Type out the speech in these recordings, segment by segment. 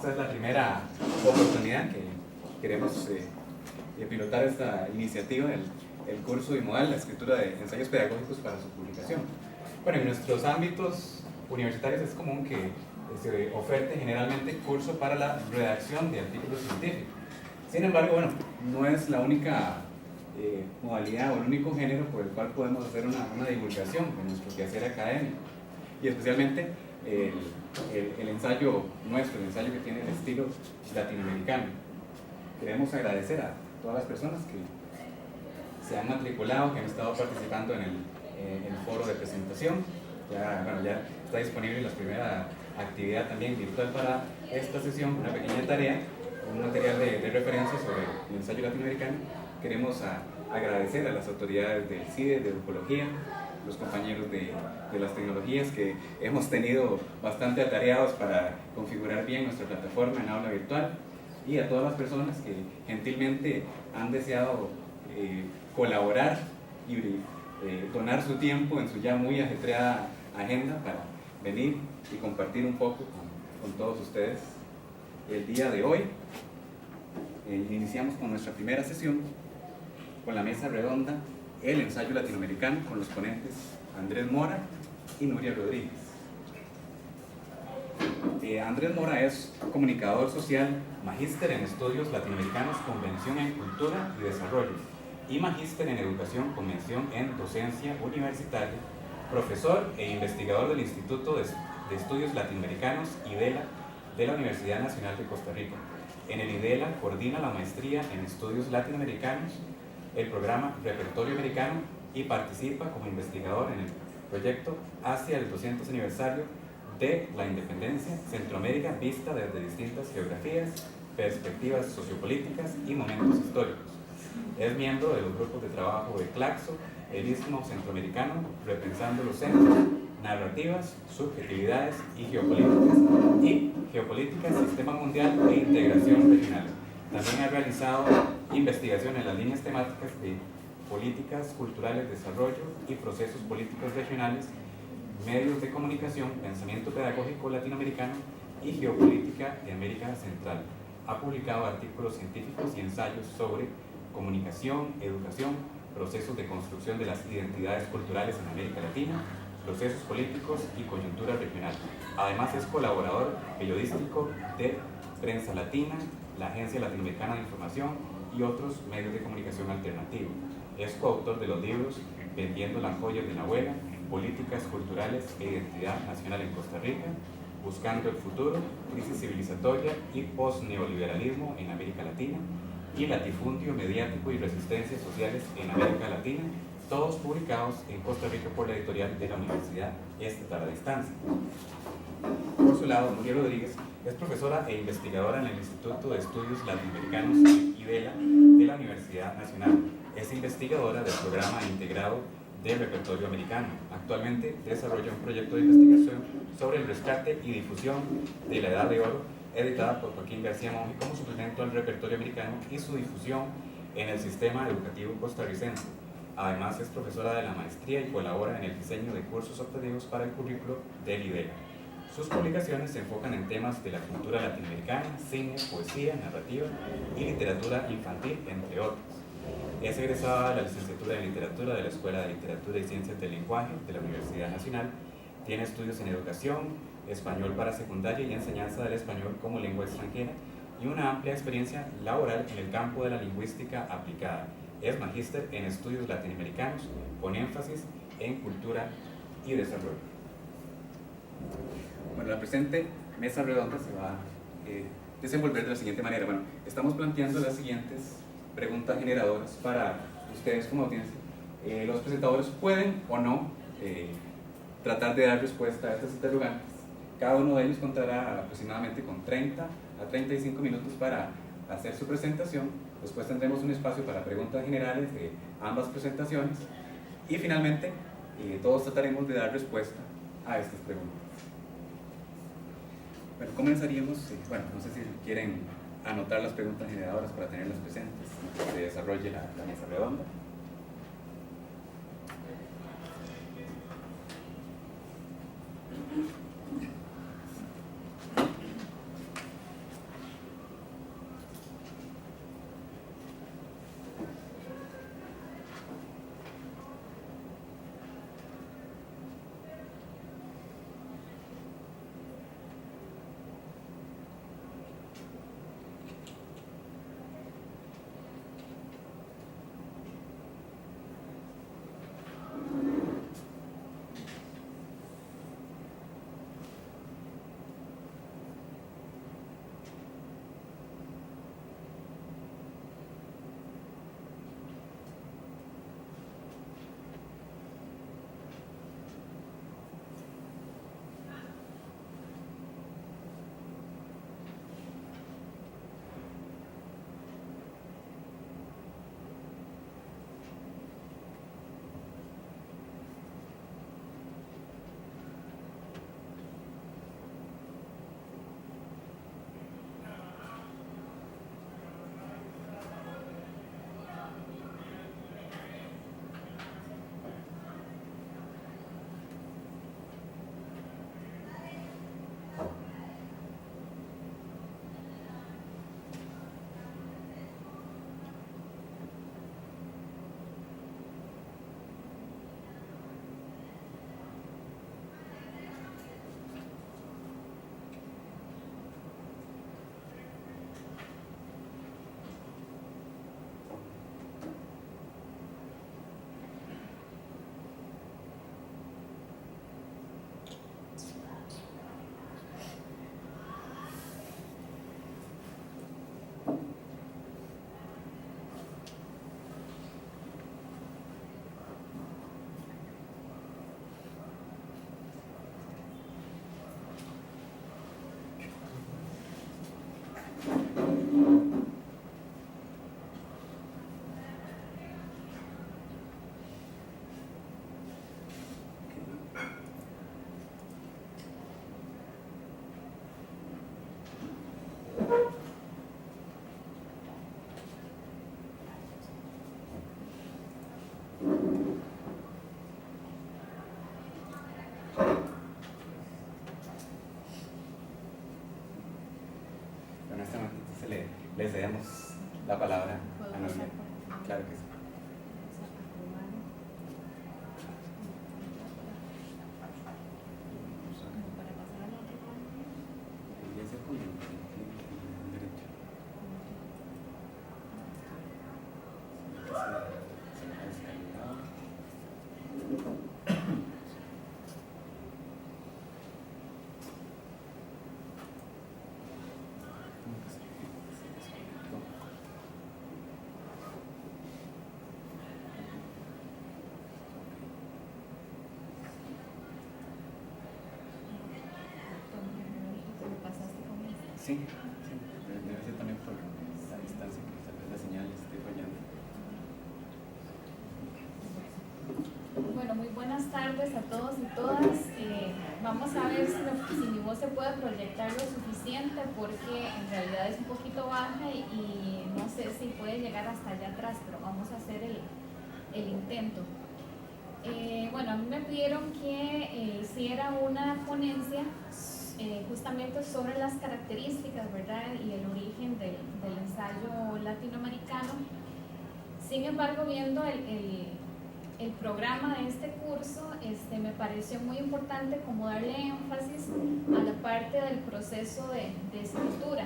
Esta es la primera oportunidad que queremos pilotar esta iniciativa, el curso bimodal, la escritura de ensayos pedagógicos para su publicación. Bueno, en nuestros ámbitos universitarios es común que se oferte generalmente curso para la redacción de artículos científicos. Sin embargo, bueno, no es la única modalidad o el único género por el cual podemos hacer una divulgación de nuestro quehacer académico, y especialmente el ensayo nuestro, el ensayo que tiene el estilo latinoamericano. Queremos agradecer a todas las personas que se han matriculado, que han estado participando en el foro de presentación. Ya está disponible la primera actividad también virtual para esta sesión, una pequeña tarea, un material de referencia sobre el ensayo latinoamericano. Queremos agradecer a las autoridades del CIDE, de Educología, los compañeros de las tecnologías que hemos tenido bastante atareados para configurar bien nuestra plataforma en aula virtual, y a todas las personas que gentilmente han deseado colaborar y donar su tiempo en su ya muy ajetreada agenda para venir y compartir un poco con todos ustedes. El día de hoy iniciamos con nuestra primera sesión con la mesa redonda el ensayo latinoamericano, con los ponentes Andrés Mora y Nuria Rodríguez. Andrés Mora es comunicador social, magíster en estudios latinoamericanos con mención en cultura y desarrollo, y magíster en educación con mención en docencia universitaria, profesor e investigador del Instituto de Estudios Latinoamericanos IDELA de la Universidad Nacional de Costa Rica. En el IDELA coordina la maestría en estudios latinoamericanos, el programa Repertorio Americano, y participa como investigador en el proyecto hacia el 200 aniversario de la independencia, Centroamérica vista desde distintas geografías, perspectivas sociopolíticas y momentos históricos. Es miembro de los grupos de trabajo de Claxo, el Istmo Centroamericano, Repensando los Centros, Narrativas, Subjetividades y Geopolíticas, Sistema Mundial e Integración Regional. También ha realizado investigación en las líneas temáticas de políticas culturales, desarrollo y procesos políticos regionales, medios de comunicación, pensamiento pedagógico latinoamericano y geopolítica de América Central. Ha publicado artículos científicos y ensayos sobre comunicación, educación, procesos de construcción de las identidades culturales en América Latina, procesos políticos y coyuntura regional. Además es colaborador periodístico de Prensa Latina, la Agencia Latinoamericana de Información y otros medios de comunicación alternativos. Es coautor de los libros Vendiendo las joyas de la abuela, Políticas culturales e identidad nacional en Costa Rica, Buscando el futuro, crisis civilizatoria y postneoliberalismo en América Latina, y Latifundio mediático y resistencias sociales en América Latina, todos publicados en Costa Rica por la editorial de la Universidad Estatal a Distancia. Por su lado, Nuria Rodríguez es profesora e investigadora en el Instituto de Estudios Latinoamericanos IDELA de la Universidad Nacional. Es investigadora del programa integrado de Repertorio Americano. Actualmente desarrolla un proyecto de investigación sobre el rescate y difusión de la Edad de Oro, editada por Joaquín García Monge como suplemento al Repertorio Americano y su difusión en el sistema educativo costarricense. Además es profesora de la maestría y colabora en el diseño de cursos optativos para el currículo del IDELA. Sus publicaciones se enfocan en temas de la cultura latinoamericana, cine, poesía, narrativa y literatura infantil, entre otros. Es egresada de la licenciatura en literatura de la Escuela de Literatura y Ciencias del Lenguaje de la Universidad Nacional. Tiene estudios en educación, español para secundaria y enseñanza del español como lengua extranjera, y una amplia experiencia laboral en el campo de la lingüística aplicada. Es magíster en estudios latinoamericanos con énfasis en cultura y desarrollo. Bueno, la presente mesa redonda se va a desenvolver de la siguiente manera. Bueno, estamos planteando las siguientes preguntas generadoras para ustedes como audiencia. Los presentadores pueden o no tratar de dar respuesta a estas interrogantes. Cada uno de ellos contará aproximadamente con 30 a 35 minutos para hacer su presentación. Después tendremos un espacio para preguntas generales de ambas presentaciones, y finalmente todos trataremos de dar respuesta a estas preguntas. Bueno, comenzaríamos, no sé si quieren anotar las preguntas generadoras para tenerlas presentes y que se desarrolle la mesa redonda. le cedemos la palabra a Norma. Claro que sí. Sí, debe ser también por la distancia que tal vez la señal esté fallando. Bueno, muy buenas tardes a todos y todas. Vamos a ver si mi voz se puede proyectar lo suficiente, porque en realidad es un poquito baja y no sé si puede llegar hasta allá atrás, pero vamos a hacer el intento. Bueno, a mí me pidieron que hiciera una ponencia justamente sobre las características, ¿verdad?, y el origen del ensayo latinoamericano. Sin embargo, viendo el programa de este curso, me pareció muy importante como darle énfasis a la parte del proceso de escritura.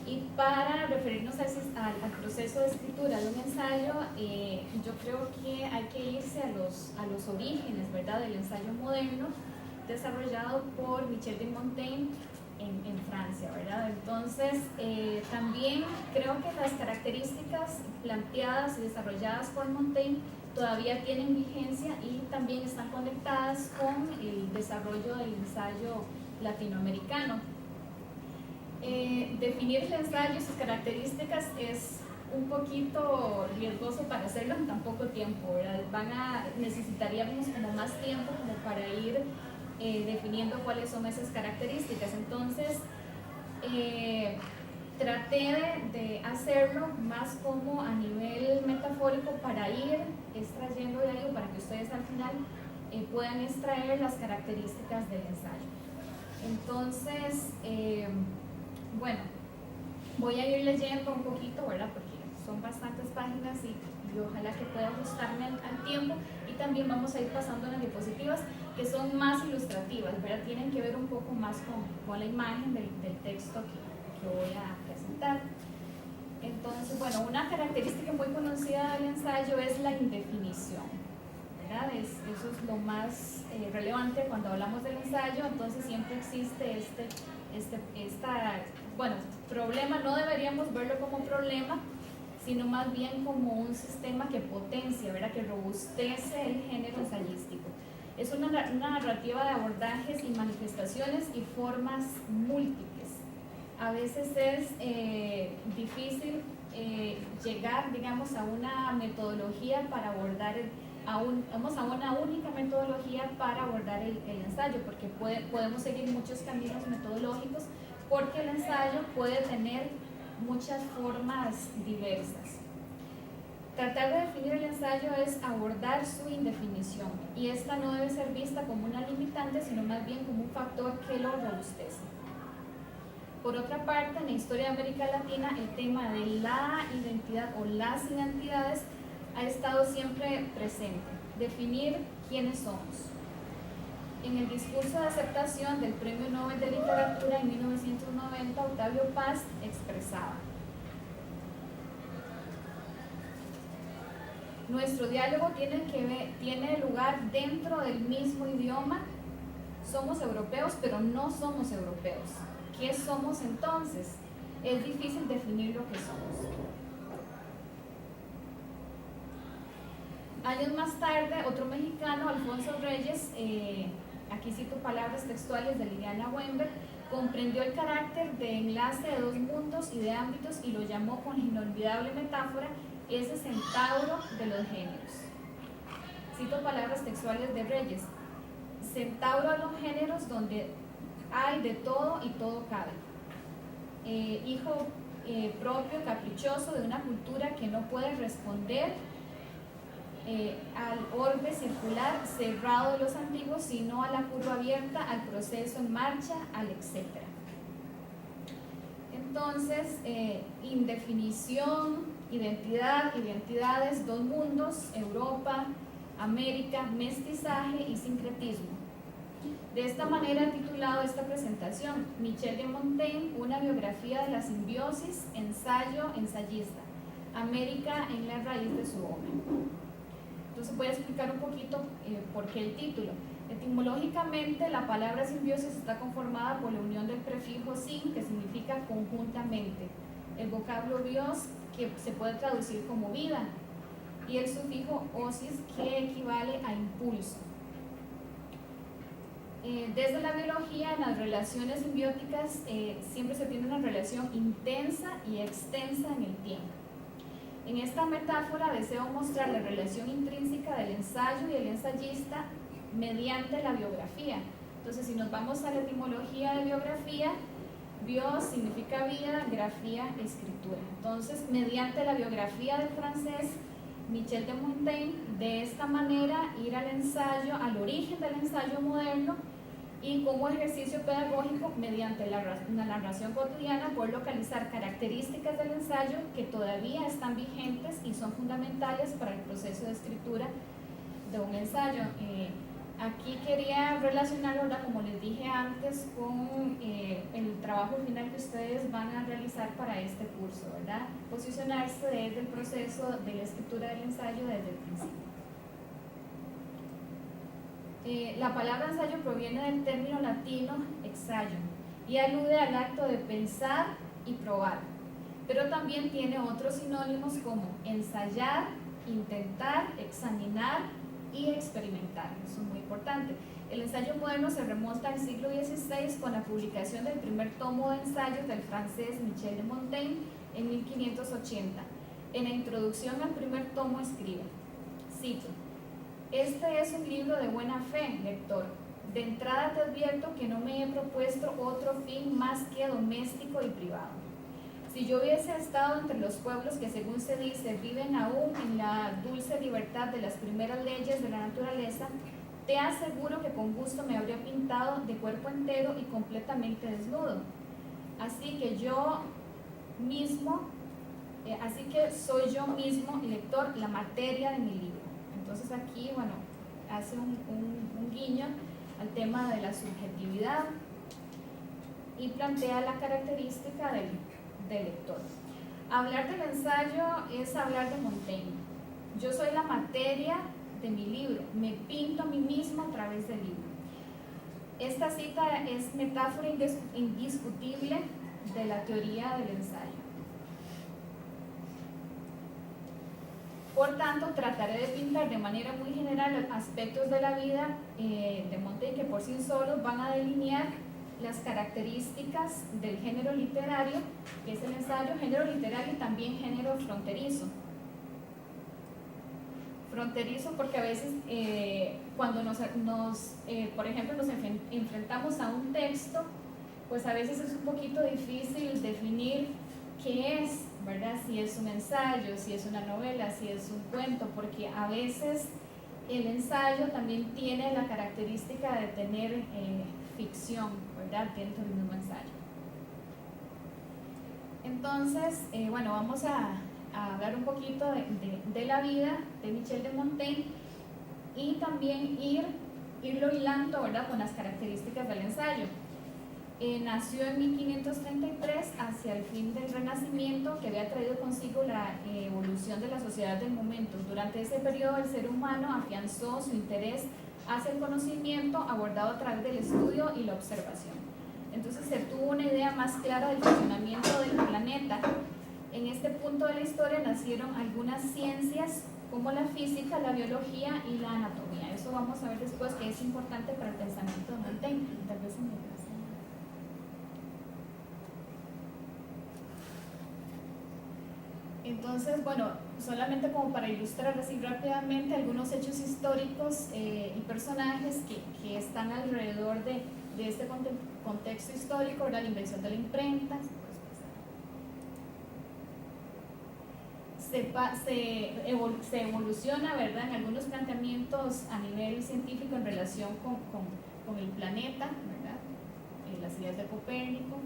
Y para referirnos al proceso de escritura de un ensayo, yo creo que hay que irse a los orígenes, ¿verdad?, del ensayo moderno, desarrollado por Michel de Montaigne en Francia, ¿verdad? Entonces, también creo que las características planteadas y desarrolladas por Montaigne todavía tienen vigencia y también están conectadas con el desarrollo del ensayo latinoamericano. Definir el ensayo y sus características es un poquito riesgoso para hacerlo en tan poco tiempo, ¿verdad? Necesitaríamos como más tiempo como para ir definiendo cuáles son esas características. Entonces, traté de hacerlo más como a nivel metafórico para ir extrayendo de algo, para que ustedes al final puedan extraer las características del ensayo. Entonces, bueno, voy a ir leyendo un poquito, ¿verdad?, porque son bastantes páginas y ojalá que pueda ajustarme al tiempo, y también vamos a ir pasando unas diapositivas que son más ilustrativas, ¿verdad?, tienen que ver un poco más con la imagen del texto que voy a presentar. Entonces, bueno, una característica muy conocida del ensayo es la indefinición, ¿verdad? Eso es lo más relevante cuando hablamos del ensayo. Entonces siempre existe bueno, problema. No deberíamos verlo como un problema, sino más bien como un sistema que potencia, ¿verdad?, que robustece el género ensayístico. Es una narrativa de abordajes y manifestaciones y formas múltiples. A veces es difícil llegar, digamos, a una metodología para abordar a una única metodología para abordar el ensayo, porque podemos seguir muchos caminos metodológicos, porque el ensayo puede tener muchas formas diversas. Tratar de definir el ensayo es abordar su indefinición, y esta no debe ser vista como una limitante, sino más bien como un factor que lo robustece. Por otra parte, en la historia de América Latina, el tema de la identidad o las identidades ha estado siempre presente. Definir quiénes somos. En el discurso de aceptación del Premio Nobel de Literatura en 1990, Octavio Paz expresaba: nuestro diálogo tiene lugar dentro del mismo idioma. Somos europeos, pero no somos europeos. ¿Qué somos entonces? Es difícil definir lo que somos. Años más tarde, otro mexicano, Alfonso Reyes, aquí cito palabras textuales de Liliana Weinberg, comprendió el carácter de enlace de dos mundos y de ámbitos y lo llamó con inolvidable metáfora ese centauro de los géneros. Cito palabras textuales de Reyes: centauro a los géneros donde hay de todo y todo cabe. Hijo propio, caprichoso de una cultura que no puede responder al orbe circular cerrado de los antiguos, sino a la curva abierta, al proceso en marcha, al etcétera. entonces indefinición, identidad, identidades, dos mundos, Europa, América, mestizaje y sincretismo. De esta manera he titulado esta presentación, Michel de Montaigne, una biografía de la simbiosis, ensayo, ensayista, América en la raíz de su obra. Entonces voy a explicar un poquito por qué el título. Etimológicamente, la palabra simbiosis está conformada por la unión del prefijo sin, que significa conjuntamente, el vocablo bios, que se puede traducir como vida, y el sufijo osis, que equivale a impulso. Desde la biología, en las relaciones simbióticas siempre se tiene una relación intensa y extensa en el tiempo. En esta metáfora deseo mostrar la relación intrínseca del ensayo y el ensayista mediante la biografía. Entonces, si nos vamos a la etimología de biografía, bios significa vida, grafía, escritura. Entonces, mediante la biografía del francés Michel de Montaigne, de esta manera ir al ensayo, al origen del ensayo moderno, y como ejercicio pedagógico mediante la narración cotidiana poder localizar características del ensayo que todavía están vigentes y son fundamentales para el proceso de escritura de un ensayo. Aquí quería relacionarlo, como les dije antes, con el trabajo final que ustedes van a realizar para este curso, ¿verdad? Posicionarse desde el proceso de la escritura del ensayo desde el principio. La palabra ensayo proviene del término latino exayo y alude al acto de pensar y probar, pero también tiene otros sinónimos como ensayar, intentar, examinar y experimentar. Eso es muy importante. El ensayo moderno se remonta al siglo XVI con la publicación del primer tomo de ensayos del francés Michel de Montaigne en 1580. En la introducción al primer tomo escribe, cito: "Este es un libro de buena fe, lector. De entrada te advierto que no me he propuesto otro fin más que doméstico y privado. Si yo hubiese estado entre los pueblos que, según se dice, viven aún en la dulce libertad de las primeras leyes de la naturaleza, te aseguro que con gusto me habría pintado de cuerpo entero y completamente desnudo. Así que soy yo mismo, lector, la materia de mi libro". Entonces aquí, bueno, hace un guiño al tema de la subjetividad y plantea la característica del lector. Hablar del ensayo es hablar de Montaigne. Yo soy la materia de mi libro, me pinto a mí mismo a través del libro. Esta cita es metáfora indiscutible de la teoría del ensayo. Por tanto, trataré de pintar de manera muy general aspectos de la vida de Montaigne que por sí solos van a delinear las características del género literario, que es el ensayo, género literario y también género fronterizo. Fronterizo porque a veces cuando por ejemplo, nos enfrentamos a un texto, pues a veces es un poquito difícil definir qué es, ¿verdad? Si es un ensayo, si es una novela, si es un cuento, porque a veces el ensayo también tiene la característica de tener ficción, ¿verdad?, dentro del mismo ensayo. Entonces, bueno, vamos a hablar un poquito de la vida de Michel de Montaigne y también irlo hilando, ¿verdad?, con las características del ensayo. Nació en 1533, hacia el fin del Renacimiento, que había traído consigo la evolución de la sociedad del momento. Durante ese periodo, el ser humano afianzó su interés hacia el conocimiento abordado a través del estudio y la observación. Entonces se tuvo una idea más clara del funcionamiento del planeta. En este punto de la historia nacieron algunas ciencias como la física, la biología y la anatomía. Eso vamos a ver después, que es importante para el pensamiento de Montaigne. Tal vez Entonces, bueno, solamente como para ilustrar así rápidamente algunos hechos históricos y personajes que están alrededor de este contexto histórico, ¿verdad? La invención de la imprenta. Se evoluciona, ¿verdad?, en algunos planteamientos a nivel científico en relación con el planeta, ¿verdad? Las ideas de Copérnico.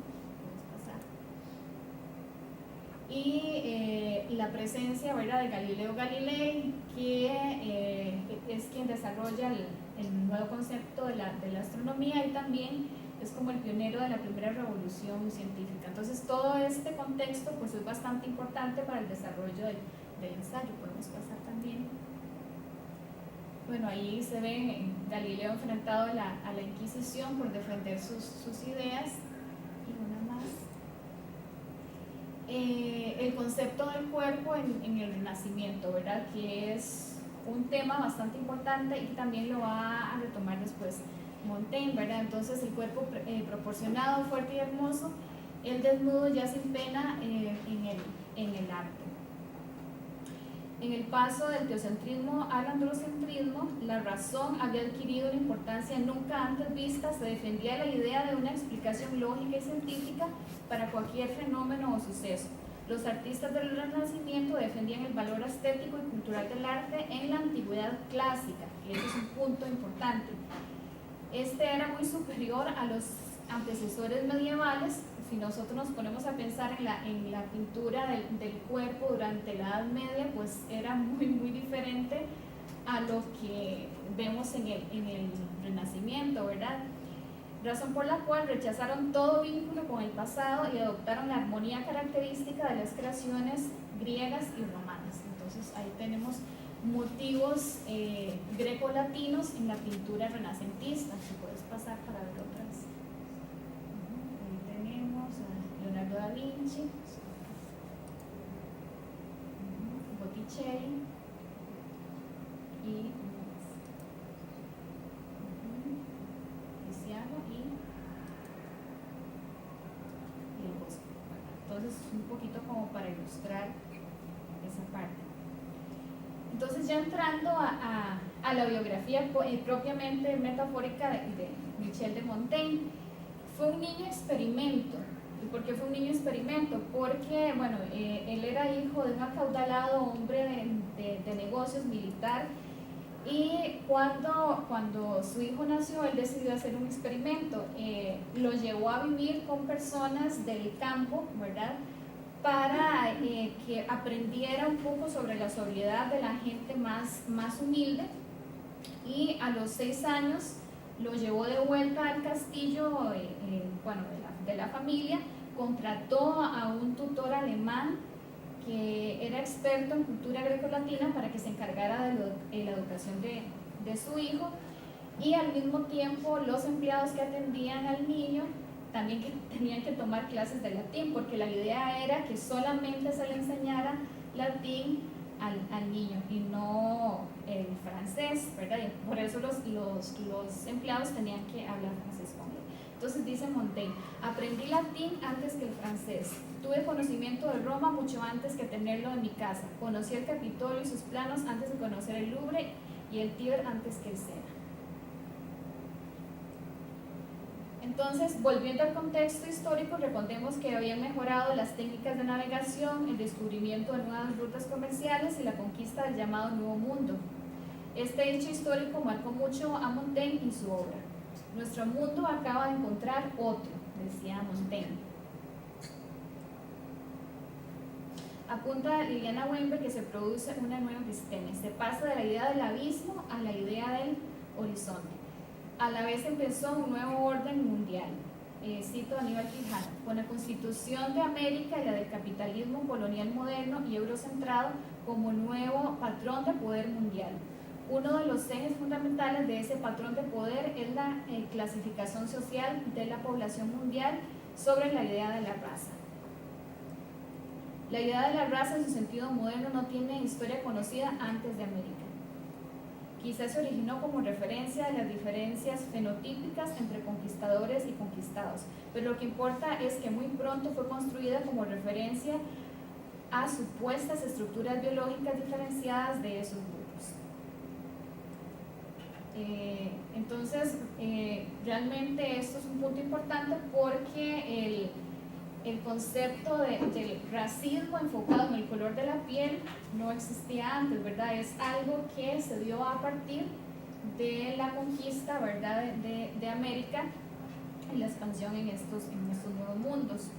y la presencia, ¿verdad?, de Galileo Galilei, que es quien desarrolla el nuevo concepto de la astronomía, y también es como el pionero de la primera revolución científica. Entonces todo este contexto pues es bastante importante para el desarrollo del ensayo. Podemos pasar también. Bueno, ahí se ve Galileo enfrentado a la Inquisición por defender sus ideas. Y una más. El concepto del cuerpo en el Renacimiento, ¿verdad?, que es un tema bastante importante y también lo va a retomar después Montaigne, ¿verdad? Entonces el cuerpo proporcionado, fuerte y hermoso, el desnudo ya sin pena en el arte. En el paso del teocentrismo al androcentrismo, la razón había adquirido una importancia nunca antes vista. Se defendía la idea de una explicación lógica y científica para cualquier fenómeno o suceso. Los artistas del Renacimiento defendían el valor estético y cultural del arte en la antigüedad clásica, que ese es un punto importante. Este era muy superior a los antecesores medievales. Si nosotros nos ponemos a pensar en la pintura del cuerpo durante la Edad Media, pues era muy diferente a lo que vemos en el Renacimiento, ¿verdad? Razón por la cual rechazaron todo vínculo con el pasado y adoptaron la armonía característica de las creaciones griegas y romanas. Entonces ahí tenemos motivos grecolatinos en la pintura renacentista. Si puedes pasar para ver otras. Ahí tenemos a Leonardo da Vinci, Botticelli y Tiziano y el Bosco. Entonces un poquito como para ilustrar esa parte. Entonces ya entrando a la biografía propiamente metafórica de Michel de Montaigne, fue un niño experimento. ¿Y por qué fue un niño experimento? Porque, bueno, él era hijo de un acaudalado hombre de negocios militar, y cuando su hijo nació, él decidió hacer un experimento. Lo llevó a vivir con personas del campo, ¿verdad?, para que aprendiera un poco sobre la sobriedad de la gente más humilde, y a los 6 años lo llevó de vuelta al castillo de la familia. Contrató a un tutor alemán que era experto en cultura grecolatina para que se encargara de la educación de su hijo, y al mismo tiempo los empleados que atendían al niño también tenían que tomar clases de latín, porque la idea era que solamente se le enseñara latín al niño y no el francés, ¿verdad? Y por eso los empleados tenían que hablar francés con él. Entonces dice Montaigne: aprendí latín antes que el francés, tuve conocimiento de Roma mucho antes que tenerlo en mi casa, conocí el Capitolio y sus planos antes de conocer el Louvre y el Tíber antes que el Sena. Entonces, volviendo al contexto histórico, recordemos que habían mejorado las técnicas de navegación, el descubrimiento de nuevas rutas comerciales y la conquista del llamado Nuevo Mundo. Este hecho histórico marcó mucho a Montaigne y su obra. Nuestro mundo acaba de encontrar otro, decía Montaigne. Apunta Liliana Weinberg que se produce una nueva episteme, se pasa de la idea del abismo a la idea del horizonte. A la vez empezó un nuevo orden mundial. Cito a Aníbal Quijano: con la constitución de América y la del capitalismo colonial moderno y eurocentrado como nuevo patrón de poder mundial. Uno de los ejes fundamentales de ese patrón de poder es la clasificación social de la población mundial sobre la idea de la raza. La idea de la raza en su sentido moderno no tiene historia conocida antes de América. Quizás se originó como referencia a las diferencias fenotípicas entre conquistadores y conquistados, pero lo que importa es que muy pronto fue construida como referencia a supuestas estructuras biológicas diferenciadas de esos grupos. Entonces, realmente esto es un punto importante, porque el concepto del racismo enfocado en el color de la piel no existía antes, ¿verdad? Es algo que se dio a partir de la conquista, ¿verdad?, de América y la expansión en estos nuevos mundos.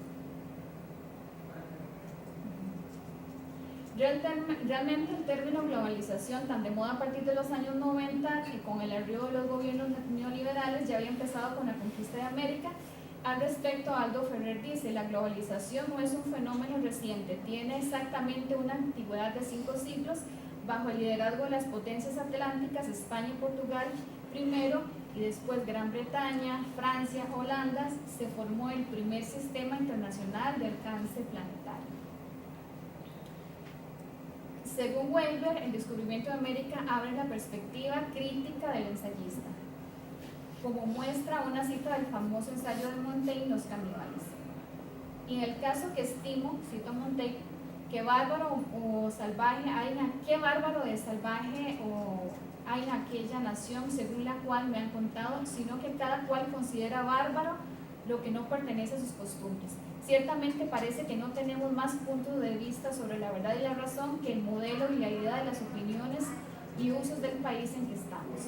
Realmente el término globalización, tan de moda a partir de los años 90, que con el arribo de los gobiernos neoliberales ya había empezado con la conquista de América. Al respecto, Aldo Ferrer dice: la globalización no es un fenómeno reciente, tiene exactamente una antigüedad de 5 siglos, bajo el liderazgo de las potencias atlánticas, España y Portugal primero, y después Gran Bretaña, Francia, Holanda, se formó el primer sistema internacional de alcance planetario. Según Weber, el descubrimiento de América abre la perspectiva crítica del ensayista. Como muestra una cita del famoso ensayo de Montaigne, Los caníbales. Y en el caso que estimo, cito a Montaigne, qué bárbaro o salvaje qué bárbaro de salvaje o hay en aquella nación según la cual me han contado, sino que cada cual considera bárbaro lo que no pertenece a sus costumbres. Ciertamente parece que no tenemos más puntos de vista sobre la verdad y la razón que el modelo y la idea de las opiniones y usos del país en que estamos.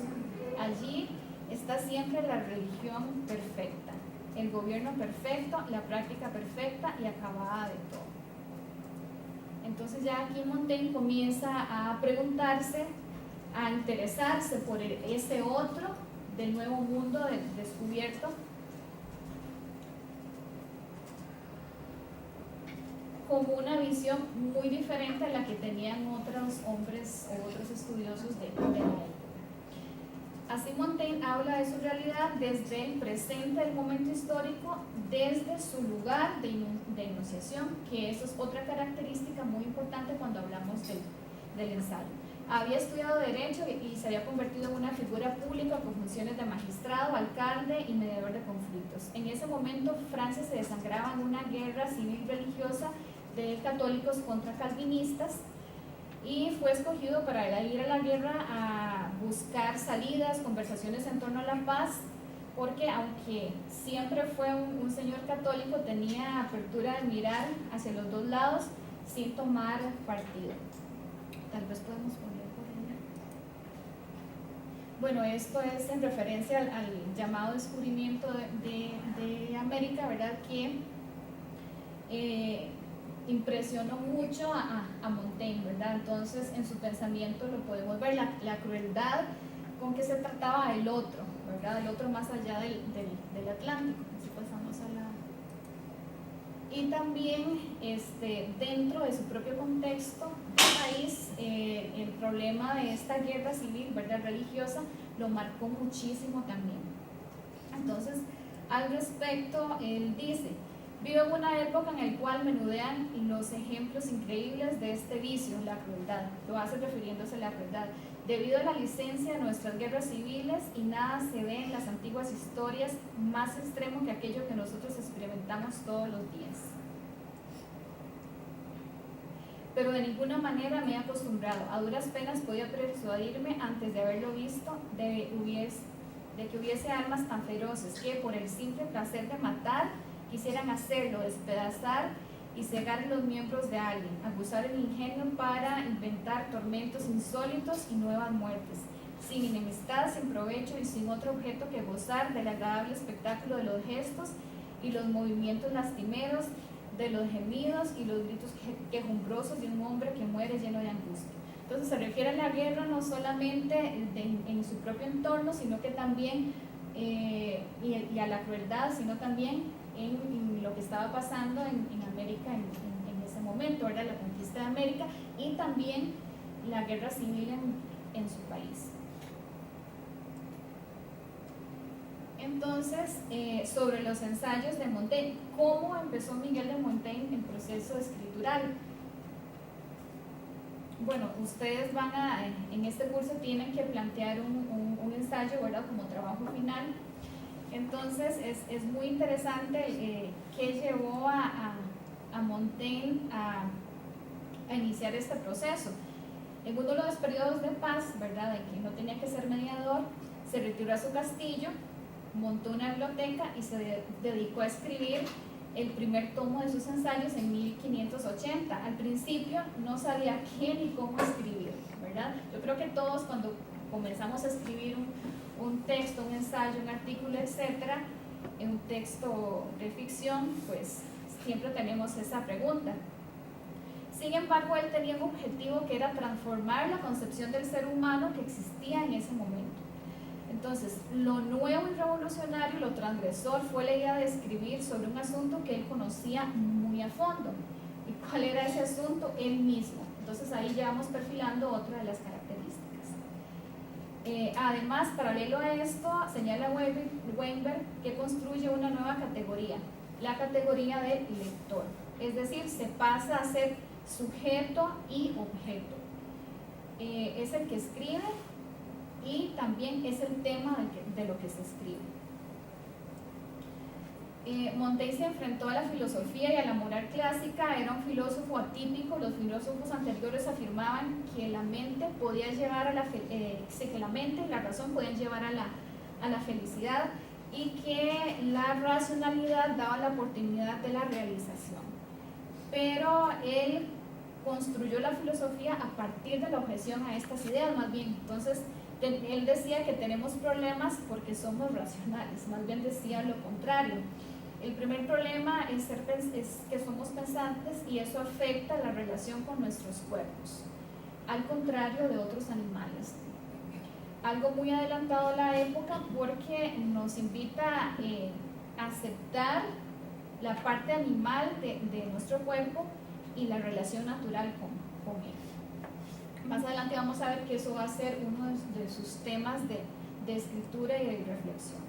Allí está siempre la religión perfecta, el gobierno perfecto, la práctica perfecta y acabada de todo. Entonces ya aquí Montaigne comienza a preguntarse, a interesarse por ese otro del nuevo mundo descubierto, como una visión muy diferente a la que tenían otros hombres o otros estudiosos de la época. Así Montaigne habla de su realidad desde el presente del momento histórico, desde su lugar de enunciación, que eso es otra característica muy importante cuando hablamos del ensayo. Había estudiado Derecho y se había convertido en una figura pública con funciones de magistrado, alcalde y mediador de conflictos. En ese momento Francia se desangraba en una guerra civil religiosa de católicos contra calvinistas, y fue escogido para ir a la guerra a buscar salidas, conversaciones en torno a la paz, porque aunque siempre fue un señor católico, tenía apertura de mirar hacia los dos lados sin tomar partido. Tal vez podemos poner por ahí. Bueno, esto es en referencia al llamado descubrimiento de América, ¿verdad? Que impresionó mucho a Montaigne, ¿verdad? Entonces en su pensamiento lo podemos ver, la crueldad con que se trataba el otro, ¿verdad? El otro más allá del Atlántico. Así pasamos a la... Y también dentro de su propio contexto del país, el problema de esta guerra civil, ¿verdad? Religiosa, lo marcó muchísimo también. Entonces, al respecto, él dice: vivo en una época en la cual menudean los ejemplos increíbles de este vicio, la crueldad. Lo hace refiriéndose a la crueldad. Debido a la licencia de nuestras guerras civiles, y nada se ve en las antiguas historias más extremo que aquello que nosotros experimentamos todos los días. Pero de ninguna manera me he acostumbrado. A duras penas podía persuadirme antes de haberlo visto de que hubiese armas tan feroces que por el simple placer de matar quisieran hacerlo, despedazar y cegar los miembros de alguien, abusar el ingenio para inventar tormentos insólitos y nuevas muertes, sin enemistad, sin provecho y sin otro objeto que gozar del agradable espectáculo de los gestos y los movimientos lastimeros, de los gemidos y los gritos quejumbrosos de un hombre que muere lleno de angustia. Entonces se refiere a la guerra no solamente en su propio entorno, sino que también y a la crueldad, sino también en lo que estaba pasando en América en ese momento, ¿verdad? La conquista de América y también la guerra civil en su país. Entonces, sobre los ensayos de Montaigne, ¿cómo empezó Miguel de Montaigne el proceso escritural? Bueno, ustedes en este curso tienen que plantear un ensayo, ¿verdad? Como trabajo final. Entonces es muy interesante qué llevó a Montaigne a iniciar este proceso. En uno de los periodos de paz, ¿verdad?, en que no tenía que ser mediador, se retiró a su castillo, montó una biblioteca y se dedicó a escribir el primer tomo de sus ensayos en 1580. Al principio no sabía qué ni cómo escribir, ¿verdad? Yo creo que todos cuando comenzamos a escribir un texto, un ensayo, un artículo, etcétera, en un texto de ficción, pues siempre tenemos esa pregunta. Sin embargo, él tenía un objetivo que era transformar la concepción del ser humano que existía en ese momento. Entonces, lo nuevo y revolucionario, lo transgresor, fue la idea de escribir sobre un asunto que él conocía muy a fondo. ¿Y cuál era ese asunto? Él mismo. Entonces, ahí ya vamos perfilando otra de las características. Además, paralelo a esto, señala Weinberg que construye una nueva categoría, la categoría del lector. Es decir, se pasa a ser sujeto y objeto. Es el que escribe y también es el tema de lo que se escribe. Montaigne se enfrentó a la filosofía y a la moral clásica, era un filósofo atípico. Los filósofos anteriores afirmaban que la mente podía llevar a que la mente y la razón podían llevar a la felicidad y que la racionalidad daba la oportunidad de la realización. Pero él construyó la filosofía a partir de la objeción a estas ideas, más bien. Entonces, él decía que tenemos problemas porque somos racionales, más bien decía lo contrario. El primer problema es que somos pensantes y eso afecta la relación con nuestros cuerpos, al contrario de otros animales. Algo muy adelantado a la época porque nos invita a aceptar la parte animal de nuestro cuerpo y la relación natural con él. Más adelante vamos a ver que eso va a ser uno de sus temas de escritura y de reflexión.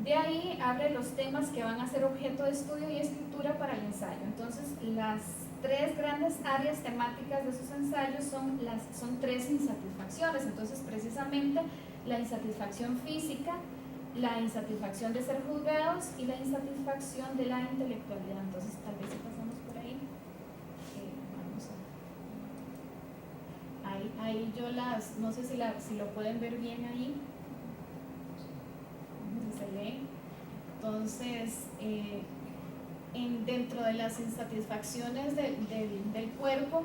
De ahí abre los temas que van a ser objeto de estudio y escritura para el ensayo. Entonces, las tres grandes áreas temáticas de sus ensayos son tres insatisfacciones. Entonces, precisamente, la insatisfacción física, la insatisfacción de ser juzgados y la insatisfacción de la intelectualidad. Entonces, tal vez si pasamos por ahí. Ahí yo no sé si lo pueden ver bien ahí. Se lee. Entonces, dentro de las insatisfacciones del cuerpo,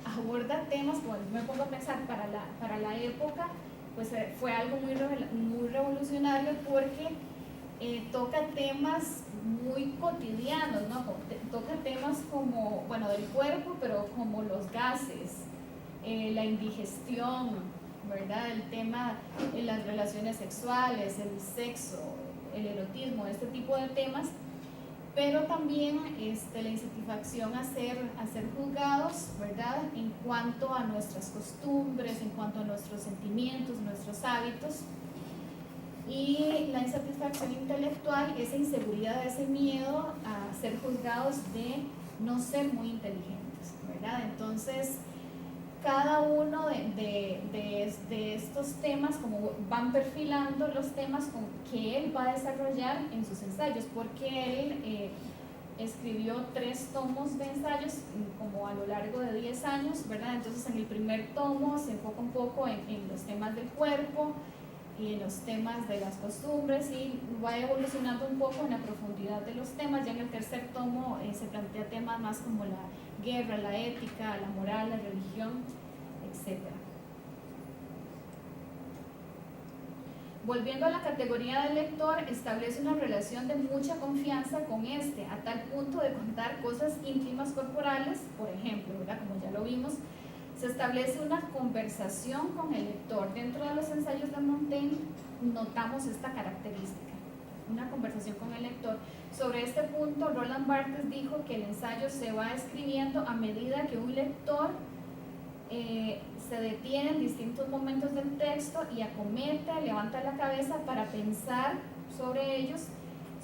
aborda temas, bueno, me pongo a pensar para la época, pues fue algo muy revolucionario porque toca temas muy cotidianos, ¿no? Toca temas como, bueno, del cuerpo, pero como los gases, la indigestión, ¿verdad? El tema de las relaciones sexuales, el sexo, el erotismo, este tipo de temas, pero también la insatisfacción a ser juzgados, ¿verdad? En cuanto a nuestras costumbres, en cuanto a nuestros sentimientos, nuestros hábitos, y la insatisfacción intelectual, esa inseguridad, ese miedo a ser juzgados de no ser muy inteligentes, ¿verdad? Entonces, cada uno de estos temas, como van perfilando los temas que él va a desarrollar en sus ensayos, porque él escribió 3 tomos de ensayos como a lo largo de 10 años, ¿verdad? Entonces, en el primer tomo se enfoca un poco en los temas del cuerpo y en los temas de las costumbres, y va evolucionando un poco en la profundidad de los temas. Ya en el tercer tomo se plantea temas más como la guerra, la ética, la moral, la religión, etc. Volviendo a la categoría del lector, establece una relación de mucha confianza con a tal punto de contar cosas íntimas corporales, por ejemplo, ¿verdad? Como ya lo vimos, se establece una conversación con el lector. Dentro de los ensayos de Montaigne notamos esta característica, una conversación con el lector. Sobre este punto, Roland Barthes dijo que el ensayo se va escribiendo a medida que un lector se detiene en distintos momentos del texto y acomete, levanta la cabeza para pensar sobre ellos,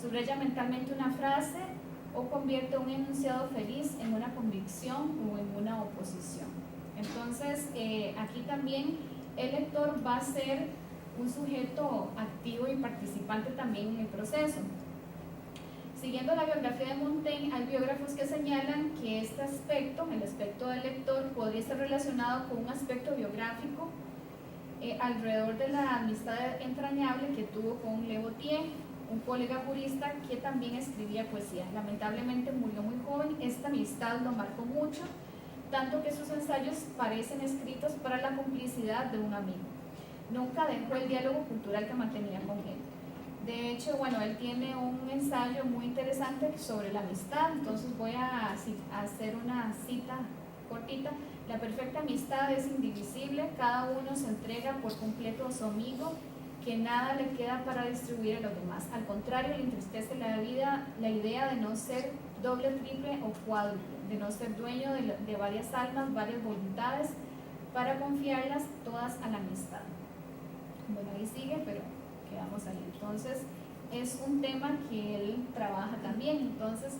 subraya mentalmente una frase o convierte un enunciado feliz en una convicción o en una oposición. Entonces, aquí también el lector va a ser un sujeto activo y participante también en el proceso. Siguiendo la biografía de Montaigne, hay biógrafos que señalan que este aspecto, el aspecto del lector, podría estar relacionado con un aspecto biográfico alrededor de la amistad entrañable que tuvo con Le Gautier, un colega jurista que también escribía poesía. Lamentablemente murió muy joven. Esta amistad lo marcó mucho, tanto que sus ensayos parecen escritos para la complicidad de un amigo. Nunca dejó el diálogo cultural que mantenía con él. De hecho, bueno, él tiene un ensayo muy interesante sobre la amistad, entonces voy a hacer una cita cortita. La perfecta amistad es indivisible, cada uno se entrega por completo a su amigo, que nada le queda para distribuir a los demás. Al contrario, le entristece la vida la idea de no ser doble, triple o cuádruple, de no ser dueño de varias almas, varias voluntades, para confiarlas todas a la amistad. Bueno, ahí sigue, pero quedamos ahí. Entonces, es un tema que él trabaja también. Entonces,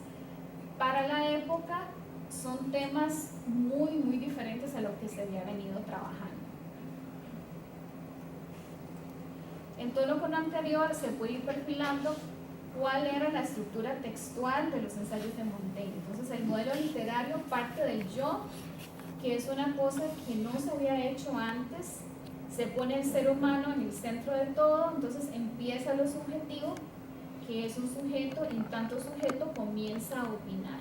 para la época, son temas muy diferentes a lo que se había venido trabajando. En tono con lo anterior, se puede ir perfilando cuál era la estructura textual de los ensayos de Montaigne. Entonces, el modelo literario parte del yo, que es una cosa que no se había hecho antes. Se pone el ser humano en el centro de todo, entonces empieza lo subjetivo, que es un sujeto, y en tanto sujeto comienza a opinar.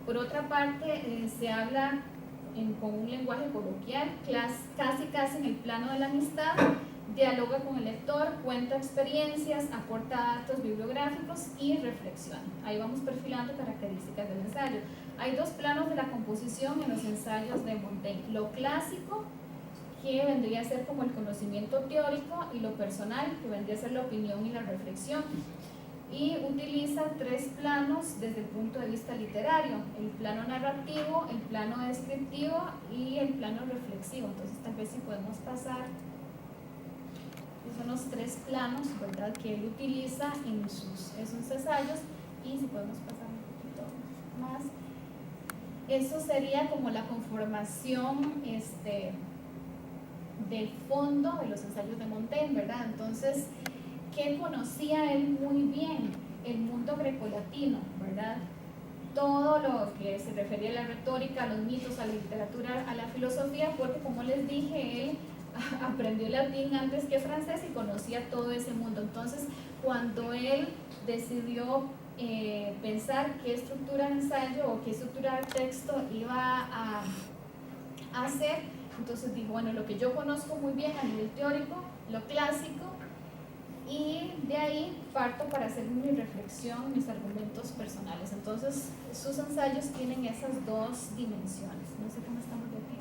Por otra parte, se habla con un lenguaje coloquial, casi en el plano de la amistad, dialoga con el lector, cuenta experiencias, aporta datos bibliográficos y reflexiona. Ahí vamos perfilando características del ensayo. Hay dos planos de la composición en los ensayos de Montaigne: lo clásico, que vendría a ser como el conocimiento teórico, y lo personal, que vendría a ser la opinión y la reflexión. Y utiliza tres planos desde el punto de vista literario: el plano narrativo, el plano descriptivo y el plano reflexivo. Entonces, tal vez si podemos pasar, son los tres planos, ¿verdad?, que él utiliza en sus ensayos. Y si podemos pasar un poquito más, eso sería como la conformación del fondo de los ensayos de Montaigne, ¿verdad? Entonces, ¿qué conocía él muy bien? El mundo grecolatino, ¿verdad? Todo lo que se refería a la retórica, a los mitos, a la literatura, a la filosofía, porque, como les dije, él aprendió latín antes que francés y conocía todo ese mundo. Entonces, cuando él decidió pensar qué estructura de ensayo o qué estructura de texto iba a hacer, entonces dijo, bueno, lo que yo conozco muy bien a nivel teórico, lo clásico, y de ahí parto para hacer mi reflexión, mis argumentos personales. Entonces, sus ensayos tienen esas dos dimensiones. No sé cómo estamos de tiempo.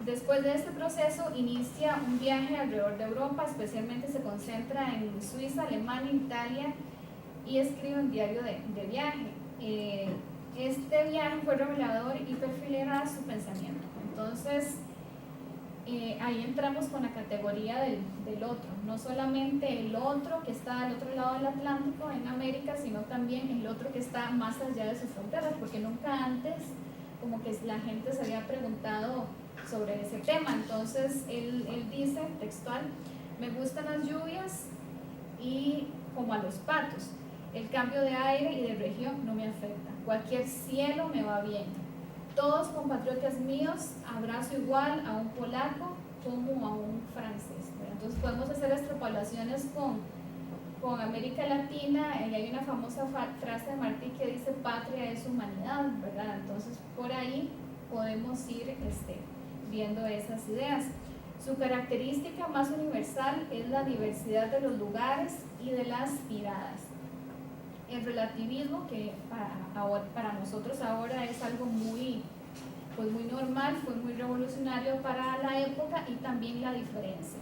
Después de este proceso, inicia un viaje alrededor de Europa, especialmente se concentra en Suiza, Alemania, Italia, y escribe un diario de viaje. Este viaje fue revelador y perfilera su pensamiento. Entonces, ahí entramos con la categoría del otro, no solamente el otro que está al otro lado del Atlántico en América, sino también el otro que está más allá de sus fronteras, porque nunca antes como que la gente se había preguntado sobre ese tema. Entonces él dice textual: me gustan las lluvias y como a los patos, el cambio de aire y de región no me afecta, cualquier cielo me va bien, todos compatriotas míos abrazo igual a un polaco como a un francés. Entonces podemos hacer extrapolaciones con América Latina, y hay una famosa frase de Martí que dice patria es humanidad, ¿verdad? Entonces por ahí podemos ir viendo esas ideas. Su característica más universal es la diversidad de los lugares y de las miradas. El relativismo, que para nosotros ahora es algo muy normal, fue muy revolucionario para la época, y también la diferencia.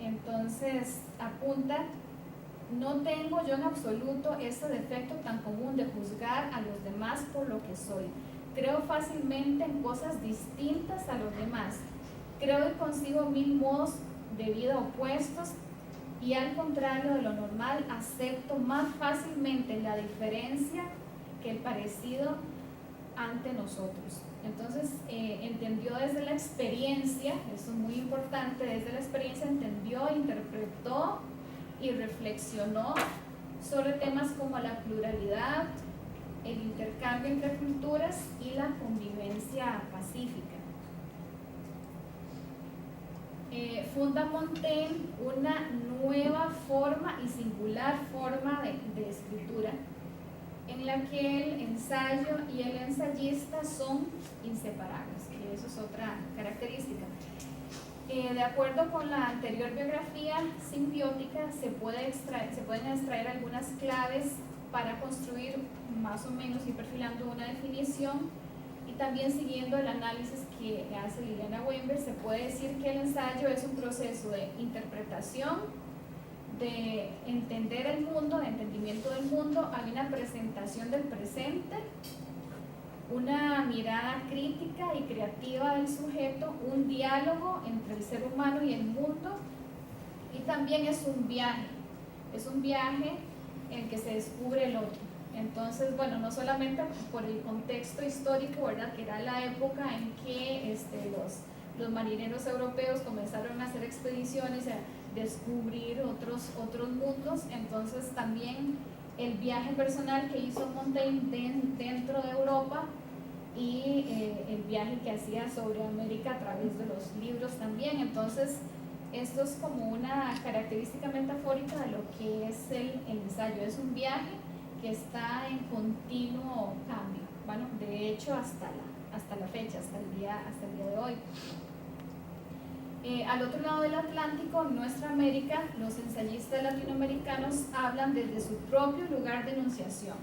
Entonces apunta: no tengo yo en absoluto ese defecto tan común de juzgar a los demás por lo que soy. Creo fácilmente en cosas distintas a los demás. Creo y consigo mil modos de vida opuestos, y al contrario de lo normal, acepto más fácilmente la diferencia que el parecido ante nosotros. Entonces, entendió desde la experiencia, eso es muy importante, desde la experiencia entendió, interpretó y reflexionó sobre temas como la pluralidad, el intercambio entre culturas y la convivencia pacífica. Funda Montaigne una nueva forma y singular forma de escritura, en la que el ensayo y el ensayista son inseparables, que que eso es otra característica. De acuerdo con la anterior biografía simbiótica, se pueden extraer algunas claves para construir más o menos y perfilando una definición, y también siguiendo el análisis que hace Liliana Weinberg, se puede decir que el ensayo es un proceso de interpretación, de entender el mundo, de entendimiento del mundo. Hay una presentación del presente, una mirada crítica y creativa del sujeto, un diálogo entre el ser humano y el mundo, y también es un viaje en el que se descubre el otro. Entonces, bueno, no solamente por el contexto histórico, ¿verdad?, que era la época en que los marineros europeos comenzaron a hacer expediciones a descubrir otros mundos. Entonces también el viaje personal que hizo Montaigne dentro de Europa, y el viaje que hacía sobre América a través de los libros también. Entonces esto es como una característica metafórica de lo que es el ensayo. Es un viaje que está en continuo cambio, bueno, de hecho hasta la fecha, hasta el día de hoy. Al otro lado del Atlántico, en nuestra América, los ensayistas latinoamericanos hablan desde su propio lugar de enunciación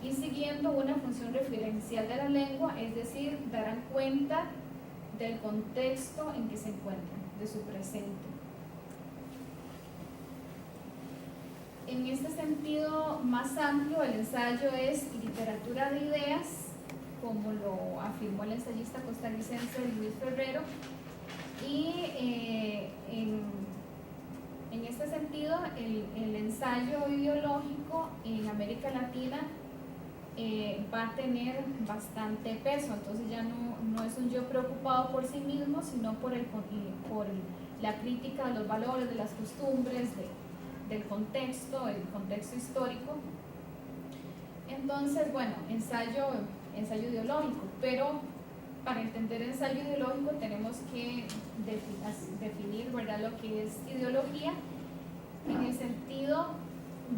y siguiendo una función referencial de la lengua, es decir, darán cuenta del contexto en que se encuentran, de su presente. En este sentido más amplio, el ensayo es literatura de ideas, como lo afirmó el ensayista costarricense Luis Ferrero, y en este sentido el ensayo ideológico en América Latina va a tener bastante peso. Entonces ya no es un yo preocupado por sí mismo, sino por la crítica de los valores, de las costumbres, del contexto, el contexto histórico. Entonces, bueno, ensayo ideológico, pero para entender ensayo ideológico tenemos que definir, ¿verdad?, lo que es ideología en el sentido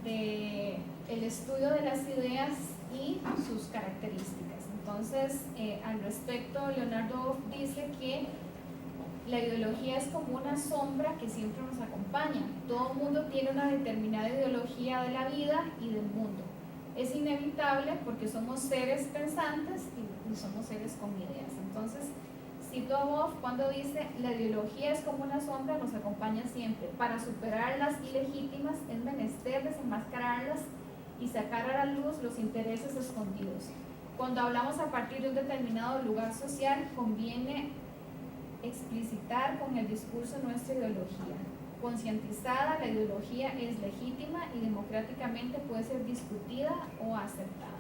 de el estudio de las ideas y sus características. Entonces, al respecto, Leonardo dice que la ideología es como una sombra que siempre nos acompaña. Todo el mundo tiene una determinada ideología de la vida y del mundo. Es inevitable porque somos seres pensantes y somos seres con ideas. Entonces, cito a Boff cuando dice: la ideología es como una sombra, nos acompaña siempre. Para superar las ilegítimas es menester desenmascararlas y sacar a la luz los intereses escondidos. Cuando hablamos a partir de un determinado lugar social, conviene explicitar con el discurso nuestra ideología. Concientizada, la ideología es legítima y democráticamente puede ser discutida o aceptada.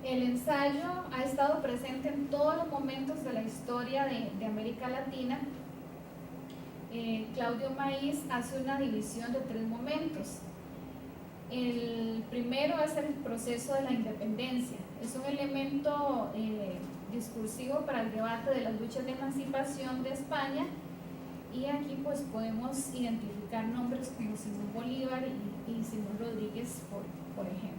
El ensayo ha estado presente en todos los momentos de la historia de América Latina. Claudio Maíz hace una división de 3 momentos. El primero es el proceso de la independencia. Es un elemento discursivo para el debate de las luchas de emancipación de España, y aquí pues podemos identificar nombres como Simón Bolívar y Simón Rodríguez, por ejemplo.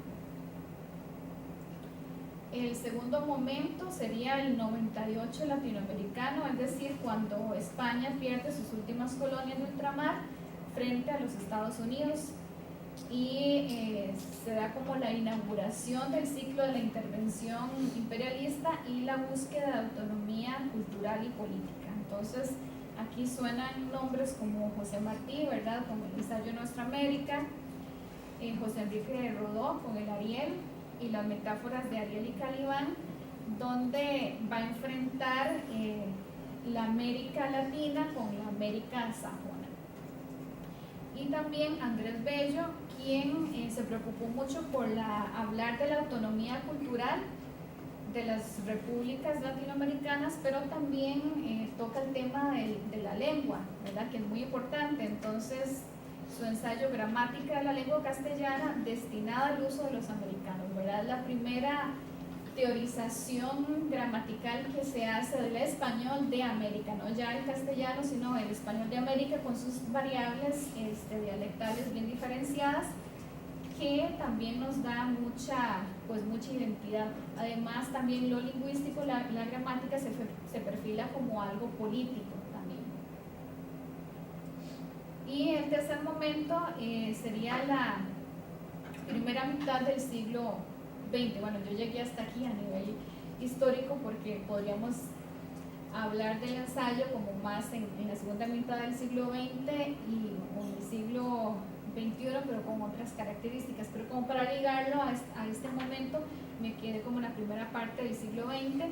El segundo momento sería el 98 latinoamericano, es decir, cuando España pierde sus últimas colonias de ultramar frente a los Estados Unidos, y se da como la inauguración del ciclo de la intervención imperialista y la búsqueda de autonomía cultural y política. Entonces aquí suenan nombres como José Martí, ¿verdad?, con el ensayo Nuestra América, José Enrique de Rodó con el Ariel y las metáforas de Ariel y Calibán, donde va a enfrentar la América Latina con la América sajona. Y también Andrés Bello, quien se preocupó mucho por hablar de la autonomía cultural de las repúblicas latinoamericanas, pero también toca el tema de la lengua, ¿verdad?, que es muy importante. Entonces, su ensayo Gramática de la lengua castellana destinada al uso de los americanos, ¿verdad?, la primera teorización gramatical que se hace del español de América, no ya el castellano, sino el español de América con sus variables dialectales bien diferenciadas, que también nos da mucha identidad. Además, también lo lingüístico, la gramática se perfila como algo político también. Y el tercer momento sería la primera mitad del siglo XX. Bueno, yo llegué hasta aquí a nivel histórico porque podríamos hablar del ensayo como más en la segunda mitad del siglo XX y en el siglo XXI, pero con otras características. Pero como para ligarlo a este momento, me quedé como en la primera parte del siglo XX,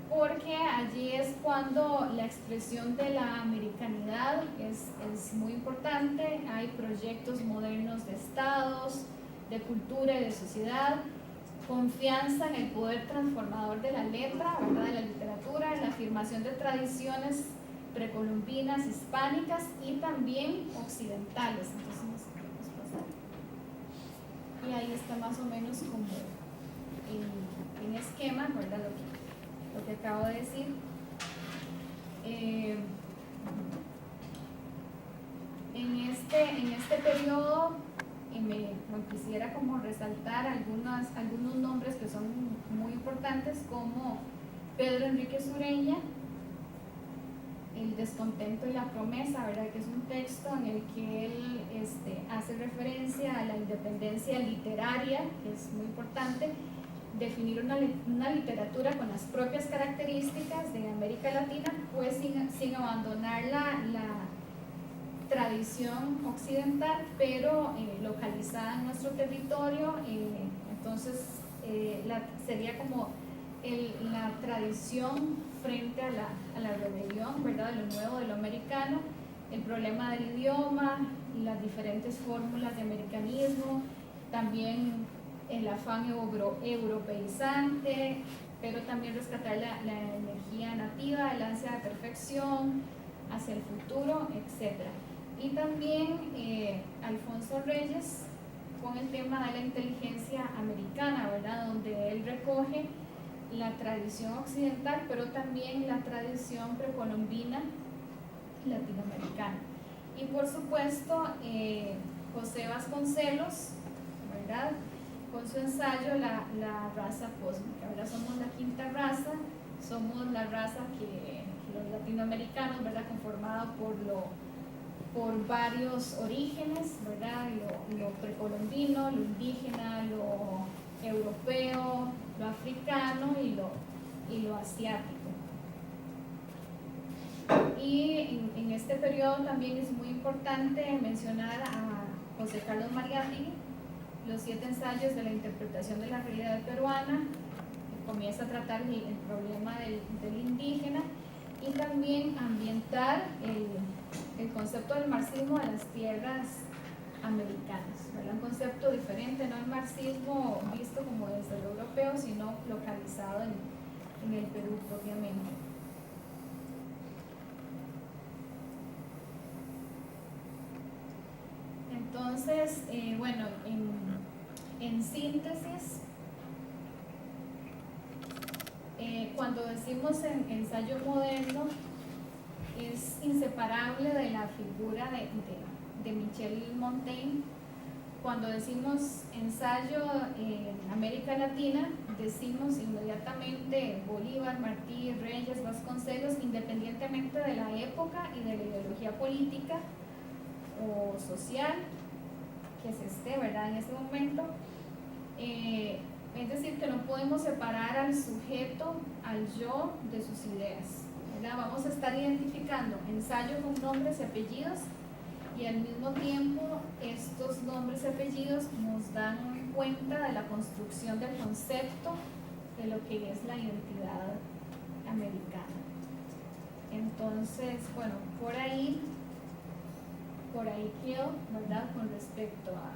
porque allí es cuando la expresión de la americanidad es muy importante. Hay proyectos modernos de estados, de cultura y de sociedad, confianza en el poder transformador de la letra, ¿verdad?, de la literatura, la afirmación de tradiciones precolombinas, hispánicas y también occidentales. Entonces nos pasar. Y ahí está más o menos como en esquema, ¿verdad?, lo que acabo de decir. En este periodo me quisiera como resaltar algunos nombres que son muy importantes, como Pedro Enríquez Ureña, El descontento y la promesa, ¿verdad?, que es un texto en el que él hace referencia a la independencia literaria, que es muy importante, definir una literatura con las propias características de América Latina, pues sin abandonar la tradición occidental, pero localizada en nuestro territorio. Entonces sería como la tradición frente a la rebelión, ¿verdad?, de lo nuevo, de lo americano, el problema del idioma, las diferentes fórmulas de americanismo, también el afán europeizante, pero también rescatar la energía nativa, el ansia de perfección hacia el futuro, etc. Y también Alfonso Reyes con el tema de la inteligencia americana, ¿verdad?, donde él recoge la tradición occidental, pero también la tradición precolombina latinoamericana. Y por supuesto, José Vasconcelos, ¿verdad?, con su ensayo La raza cósmica, ¿verdad? Somos la quinta raza, somos la raza que los latinoamericanos, ¿verdad?, conformada por varios orígenes, ¿verdad?, lo precolombino, lo indígena, lo europeo, lo africano y lo asiático. Y en este periodo también es muy importante mencionar a José Carlos Mariátegui, Los 7 ensayos de la interpretación de la realidad peruana, que comienza a tratar el problema del indígena, y también ambientar el concepto del marxismo de las tierras americanas, ¿verdad? Un concepto diferente, no el marxismo visto como desde el europeo, sino localizado en el Perú propiamente. Entonces, bueno, en síntesis, cuando decimos ensayo moderno, es inseparable de la figura de Michel Montaigne. Cuando decimos ensayo en América Latina, decimos inmediatamente Bolívar, Martí, Reyes, Vasconcelos, independientemente de la época y de la ideología política o social que se esté, ¿verdad?, en ese momento. Es decir, que no podemos separar al sujeto, al yo, de sus ideas, ¿verdad? Vamos a estar identificando ensayo con nombres y apellidos, y al mismo tiempo estos nombres y apellidos nos dan cuenta de la construcción del concepto de lo que es la identidad americana. Entonces, bueno, por ahí quedo, ¿verdad?, con respecto a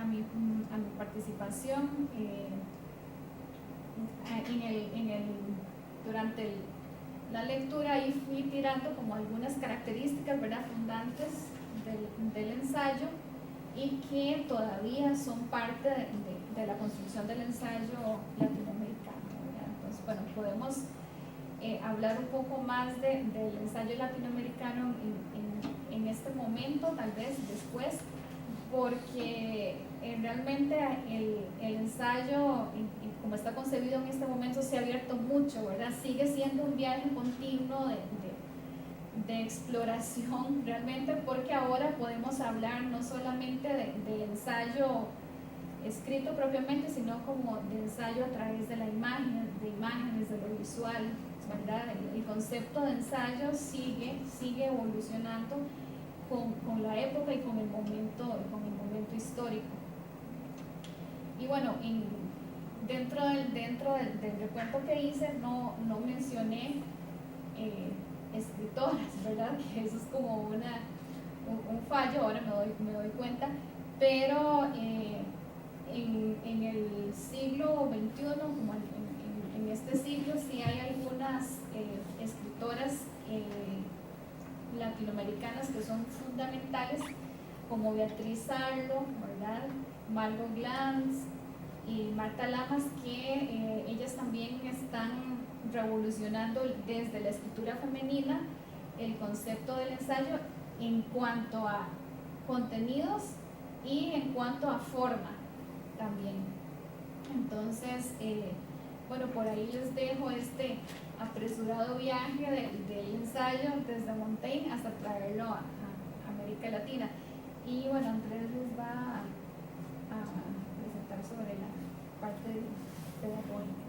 mi participación durante la lectura. Ahí fui tirando como algunas características, ¿verdad?, fundantes del ensayo, y que todavía son parte de la construcción del ensayo latinoamericano, ¿verdad? Entonces, bueno, podemos hablar un poco más del ensayo latinoamericano en este momento, tal vez después porque realmente el ensayo, como está concebido en este momento, se ha abierto mucho, ¿verdad? Sigue siendo un viaje continuo de exploración realmente, porque ahora podemos hablar no solamente de ensayo escrito propiamente, sino como de ensayo a través de la imagen, de imágenes, de lo visual, ¿verdad? El concepto de ensayo sigue evolucionando con la época y con el momento histórico. Y bueno, dentro del recuento que hice no mencioné escritoras, ¿verdad? Que eso es como un fallo, ahora me doy cuenta, pero en el siglo XXI, como en este siglo, sí hay algunas escritoras latinoamericanas que son fundamentales, como Beatriz Arlo, ¿verdad? Margot Glantz y Marta Lamas, que ellas también están revolucionando desde la escritura femenina el concepto del ensayo en cuanto a contenidos y en cuanto a forma también. Entonces, bueno, por ahí les dejo este apresurado viaje del ensayo desde Montaigne hasta traerlo a América Latina. Y bueno, Andrés les va a presentar sobre la parte pedagógica.